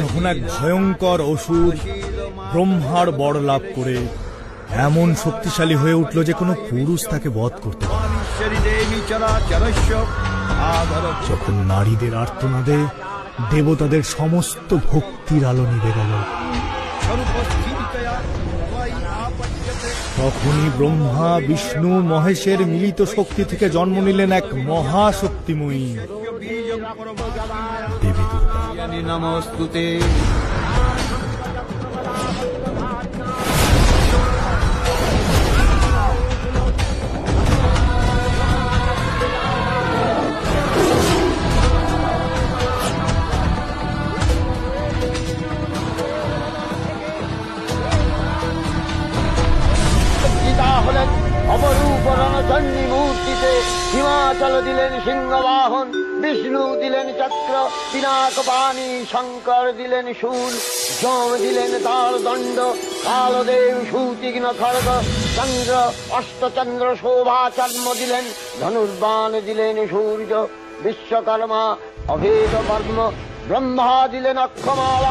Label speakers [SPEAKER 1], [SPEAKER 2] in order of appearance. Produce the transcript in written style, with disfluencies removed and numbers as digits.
[SPEAKER 1] যখন এক ভয়ঙ্কর অসুর ব্রহ্মার বর লাভ করে এমন শক্তিশালী হয়ে উঠল যে কোনো পুরুষ তাকে বধ করতে পারে। যখন নারীদের আর্তনাদে দেবতাদের সমস্ত ভক্তির আলো নিভে গেল, তখনই ব্রহ্মা বিষ্ণু মহেশের মিলিত শক্তি থেকে জন্ম নিলেন এক মহাশক্তিময়ী দেবী দুর্গা।
[SPEAKER 2] নমস্তুতে।
[SPEAKER 3] হলেন অপরূপ রণচণ্ডী মূর্তিতে, হিমাচল দিলেন সিংহবাহন, বিষ্ণু দিলেন চক্র পিনাক পানি, শঙ্কর দিলেন শূল, যম দিলেন তার দণ্ড, কালদেব সুতীক্ষ্ণ খড়গ, চন্দ্র অষ্টচন্দ্র শোভা চর্ম দিলেন, ধনুর্বাণ দিলেন সূর্য, বিশ্বকর্মা অভেদ কর্ম, ব্রহ্মা দিলেন অক্ষমালা।